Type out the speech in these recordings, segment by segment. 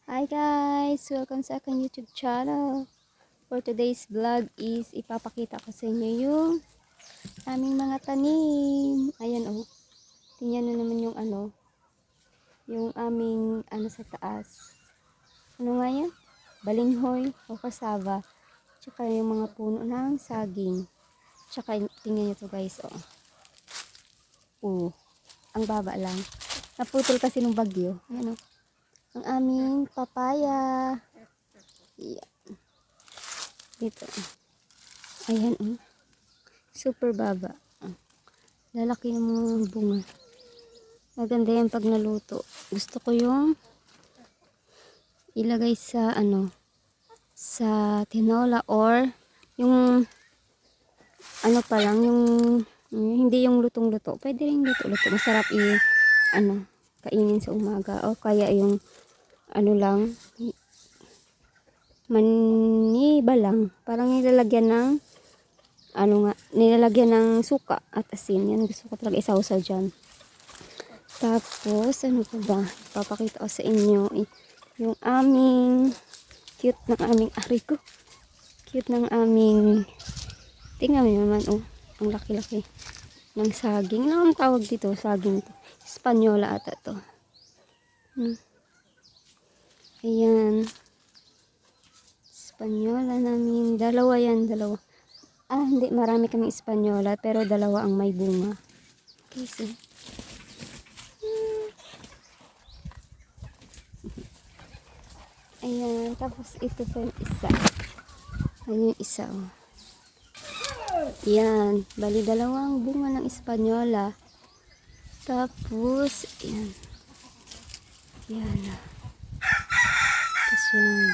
Hi guys! Welcome sa aking YouTube channel. For today's vlog is ipapakita ko sa inyo yung aming mga tanim. Ayan oh. Tingnan nyo naman yung yung aming sa taas. Ano nga yan? Balinghoy o kasava. Tsaka yung mga puno ng saging. Tsaka tingnan nyo to guys oh. Ang baba lang. Naputol kasi nung bagyo. Ayan oh. Ang aming papaya. Yeah. Dito. Ayan oh. Super baba. Lalaki ng mga bunga. Maganda yan pag naluto. Gusto ko yung ilagay sa sa tinola or yung pa lang yung hindi yung lutong-luto. Pwede rin luto-luto. Masarap kainin sa umaga o kaya yung lang maniba lang. Parang nilalagyan ng nilalagyan ng suka at asin. Yan gusto ko talaga isawsaw dyan. Tapos, ano pa ba? Papakita ko sa inyo yung aming cute ng aming ko. Cute ng aming tingnan mo naman, oh. Ang laki-laki ng saging. Ano ang tawag dito? Saging to. Espanyola ata to. Ayan. Espanyola namin. Dalawa yan, dalawa. Hindi. Marami kaming Espanyola pero dalawa ang may bunga. Okay, so. Ayan, tapos ito pa yung isa. Ayan yung isa, oh. Ayan, bali dalawang bunga ng Espanyola. Tapos, ayan. Ayan. Tapos yan.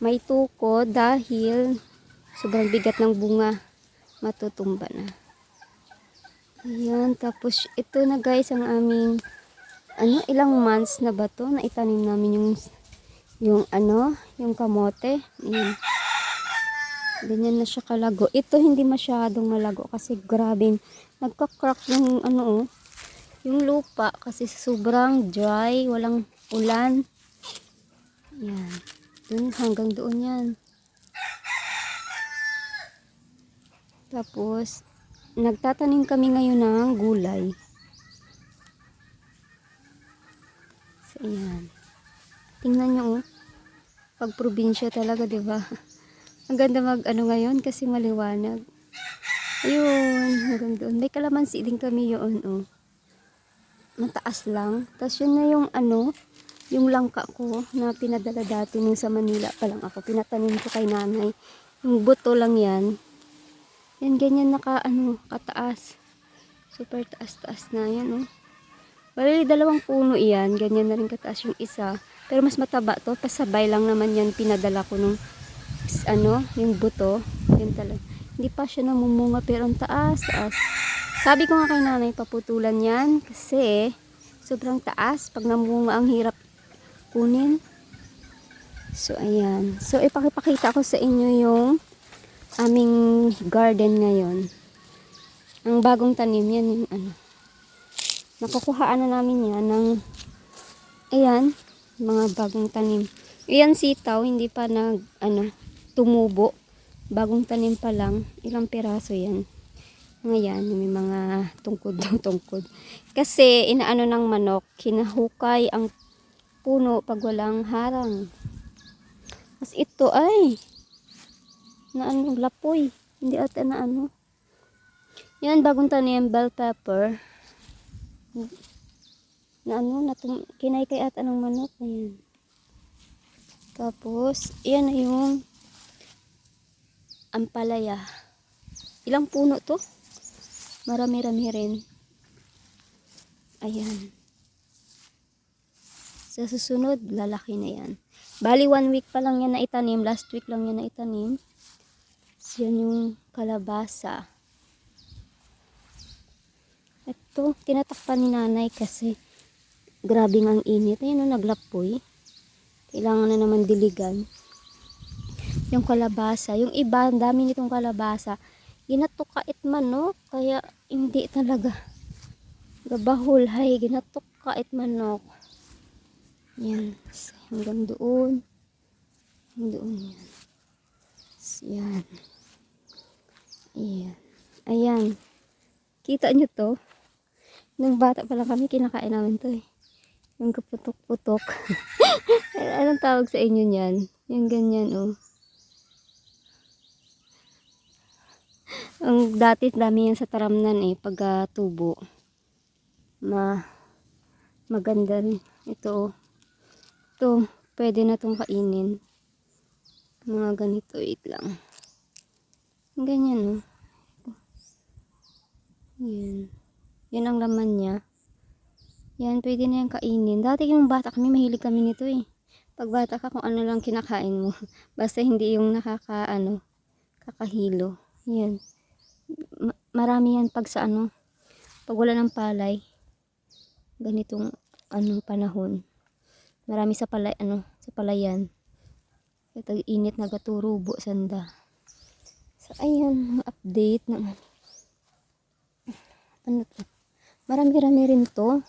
May tuko dahil sobrang bigat ng bunga. Matutumba na. Ayan, tapos ito na guys ang aming ilang months na ba to na itanim namin yung kamote. Ayan. Ganyan na siya kalago. Ito hindi masyadong malago kasi grabe nagka-crack yung yung lupa kasi sobrang dry, walang ulan. Yan. Dun hanggang doon yan. Tapos nagtatanim kami ngayon ng gulay. So, ayan. Tingnan nyo oh. Pag probinsya talaga, 'di ba? Ang ganda ngayon kasi maliwanag. Ayun, hanggang doon. May kalamansi din kami yun, oh. Mataas lang. Tapos yun na yung langka ko na pinadala dati nung sa Manila pa lang ako. Pinatanim ko kay nanay. Yung buto lang yan. Yan, ganyan kataas. Super taas-taas na yan, oh. Bali, dalawang puno yan. Ganyan na rin kataas yung isa. Pero mas mataba to. Pasabay lang naman yan pinadala ko nung yung buto. Yan talaga. Hindi pa siya namumunga pero ang taas. Sabi ko nga kay nanay paputulan yan kasi sobrang taas. Pag namunga ang hirap kunin. So ayan. So ipakita ko sa inyo yung aming garden ngayon. Ang bagong tanim yan yung nakukuhaan na namin yan ng ayan, mga bagong tanim. Ayan sitaw, hindi pa tumubo. Bagong tanim pa lang. Ilang piraso yan. Ngayon, may mga tungkod. Kasi inaano ng manok, hinahukay ang puno pag walang harang. Mas ito ay lapoy. Hindi ata yan, bagong tanim, bell pepper. Kinaykay ata ng manok. Ayan. Tapos, yan na yung ampalaya. Ilang puno to? Marami-rami rin. Ayan. Sa susunod, lalaki na yan. Bali, 1 week pa lang yan na itanim. Last week lang yan na itanim. So, yan yung kalabasa. Ito, tinatakpan ni nanay kasi grabe ang init. Ayan, naglapoy. Kailangan na naman diligan. Yung kalabasa. Yung iba, ang dami nitong kalabasa. Ginatukait manok. Kaya hindi talaga. Gabahul. Hay, ginatukait manok. Yan. Hanggang doon. Hanggang doon yan. Yan. Ayan. Ayan. Kita nyo to? Nung bata pa lang kami, kinakain namin to eh. Yung kaputok-putok. Anong tawag sa inyo niyan? Yung ganyan oh. Ang dati dami yan sa taramnan eh. Pag tubo. Maganda rin. Ito oh. Ito. Pwede na tong kainin. Mga ganito. Wait lang. Ganyan oh. Yan. Yan ang laman niya. Yan, pwede na yan kainin. Dati yung bata kami, mahilig kami nito eh. Pag bata ka, kung ano lang kinakain mo. Basta hindi yung kakahilo. Yan. Marami yan pag sa pag wala ng palay. Ganitong panahon. Marami sa sa palayan. Ito init na gaturubo sanda. So, ayan, update ng to. Marami-rami rin to.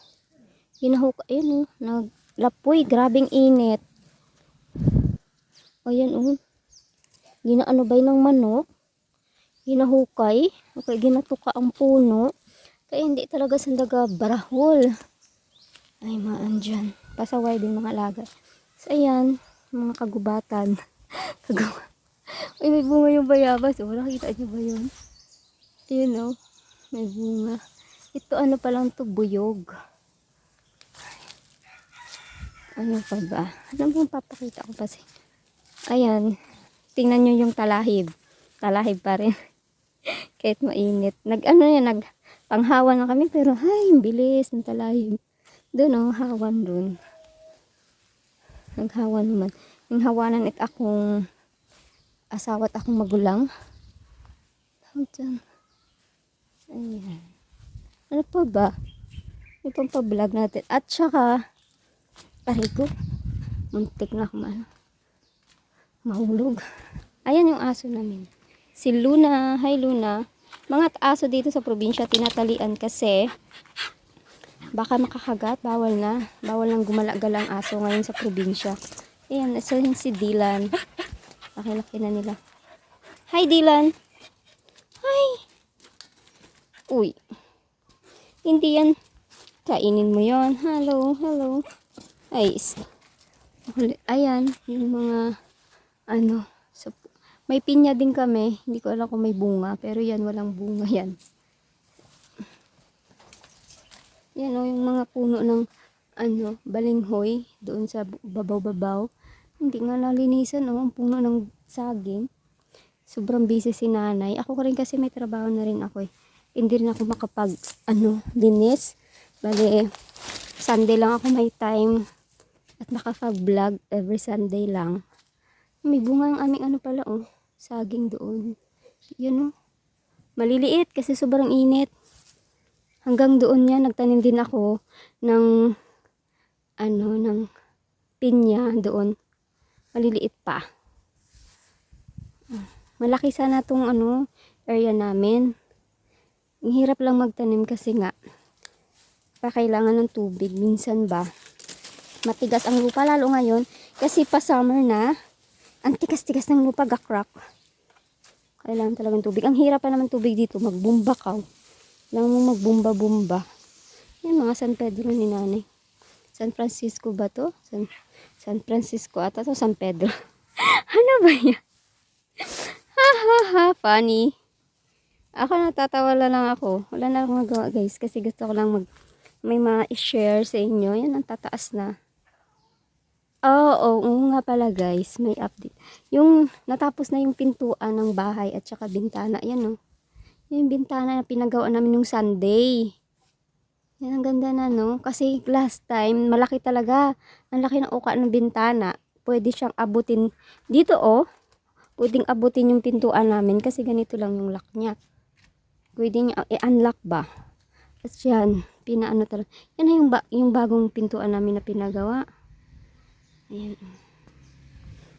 Ginahuk, ayun naglapoy, grabing init. Ayan ginaanubay ng manok. Ginahukay. Okay, ginatuka ang puno. Kaya hindi talaga sandaga barahol. Ay, dyan. Pasaway din mga alaga. So, ayan, mga kagubatan. Uy, may bunga yung bayabas. Oh, nakita nyo ba yun? Ayun may bunga. Ito pa lang to, buyog. Ano pa ba? Ano bang papakita ko kasi? Ayan. Tingnan nyo yung talahib. Talahib pa rin. Kahit mainit. Panghawan na kami pero ay, bilis ng talahib. Doon hawan doon. Naghawan naman. Yung hawanan akong asawa at akong magulang. Diyan. Ayan. Ano pa ba? Ito pa vlog natin. At saka aray ko. Muntik na akong mahulog. Ayan yung aso namin. Si Luna. Hi Luna. Mga aso dito sa probinsya tinatalian kasi baka makakagat. Bawal na. Bawal nang gumala-gala ang aso ngayon sa probinsya. Ayan. Isa yung si Dylan. Laki-laki na nila. Hi Dylan. Hi. Uy. Hindi yan. Kainin mo yon. Hello. Hello. Ay. Ayan. Yung mga may pinya din kami. Hindi ko alam kung may bunga. Pero yan, walang bunga yan. Yan yung mga puno ng balinghoy. Doon sa babaw-babaw. Hindi nga nalinisan ang puno ng saging. Sobrang busy si nanay. Ako rin kasi may trabaho na rin ako eh. Hindi rin ako makapag linis. Bali, Sunday lang ako may time. At makapag-vlog every Sunday lang. May bunga ang aming pala saging doon. Yun maliliit kasi sobrang init. Hanggang doon niya nagtanim din ako ng ng pinya doon. Maliliit pa. Malaki sana tong area namin. Ang hirap lang magtanim kasi nga kailangan ng tubig minsan ba. Matigas ang lupa lalo ngayon kasi pa summer na. Ang tigas-tigas ng lupa, gakrak. Kailangan talagang tubig. Ang hirap pa naman tubig dito. Magbumba ka. Kailangan mo magbumba-bumba. Yan, mga San Pedro ni nanay. San Francisco ba to? San Francisco ata to, San Pedro. Ano ba yan? Ha ha ha, funny. Ako natatawa lang ako. Wala na akong magawa guys. Kasi gusto ko lang may ma-share sa inyo. Yan, ang tataas na. Oo nga pala guys, may update. Yung natapos na yung pintuan ng bahay at saka bintana, yan yung bintana na pinagawa namin nung Sunday. Yan ang ganda na kasi last time, malaki talaga. Ang laki ng uka ng bintana. Pwede siyang abutin dito pwedeng abutin yung pintuan namin kasi ganito lang yung lock niya. Pwede niya i-unlock ba? At yan, talaga. Yan na yung bagong pintuan namin na pinagawa. Ayan.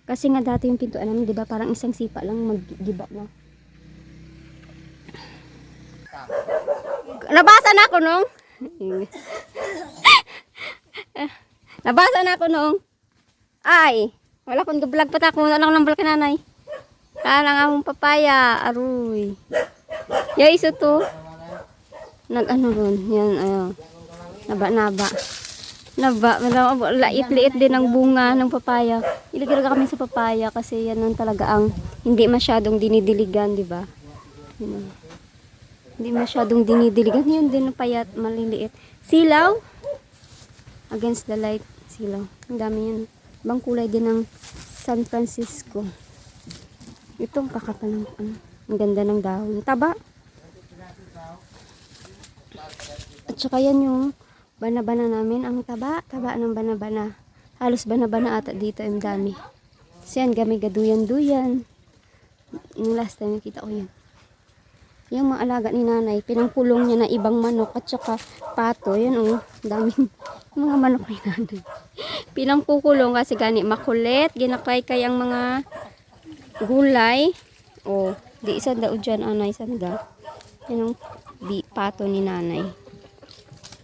Kasi nga dati yung pintuan namin, 'di ba, parang isang sipa lang mag-giba na. Nabasa na ako Nabasa na ako noong. Ay, wala kong vlog pa ta. Kung ano lang vlog kananay. Alang akong papaya. Aruy. Ya, iso to. Nag-ano ron. Yan, ayun. Naba. Lait-liit din ang bunga ng papaya. Iligaraga kami sa papaya kasi yan ang talaga ang hindi masyadong dinidiligan, di ba? Yun. Hindi masyadong dinidiligan. Yun din ang payat, maliliit. Silaw. Against the light. Silaw. Ang dami yan. Ibang kulay din ng San Francisco. Itong kakapal ng ano. Ang ganda ng dahon. Taba. At saka yan yung bana-bana namin. Ang taba ng bana-bana. Halos bana-bana ata dito. Ang dami. So yan, gamay gaduyan-duyan. Yung last time nakita ko yun. Yung mga alaga ni nanay, pinangpulong niya na ibang manok at saka pato. Yan daming mga manok ni nanay. Pinangpukulong kasi gani makulit. Ginakaykay ang mga gulay. Di isa daw dyan, anay, isa daw. Yan ang pato ni nanay.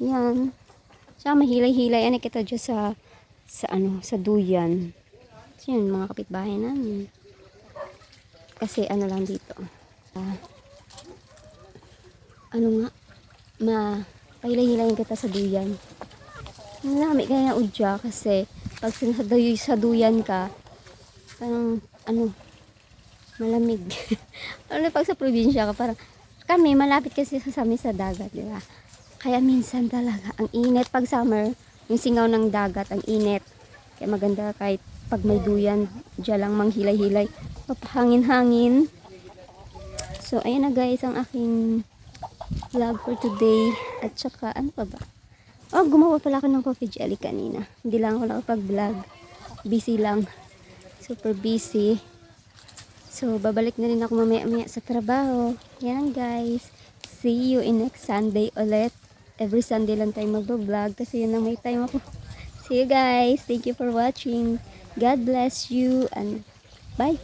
Yan. Siya mahilay-hilay. Ano kita dyan sa duyan. So yun, mga kapitbahay namin. Kasi ano lang dito. Pahilay-hilayin kita sa duyan. Nalami kaya udya kasi pag sa duyan ka, parang malamig. Pag sa probinsya ka, parang kami malapit kasi sa amin sa dagat, di ba? Kaya minsan talaga ang init pag summer, yung singaw ng dagat, ang init. Kaya maganda kahit pag may duyan, diyan lang manghilay-hilay, papahangin-hangin. So ayan na guys ang aking vlog for today. At saka ano pa ba? Gumawa pala ako ng coffee jelly kanina. Hindi lang ako nakapag-vlog. Busy lang. Super busy. So, babalik na rin ako mamaya-maya sa trabaho. Yan guys. See you in next Sunday ulit. Every Sunday lang tayo mag-vlog kasi yun na may time ako. See you guys. Thank you for watching. God bless you and bye.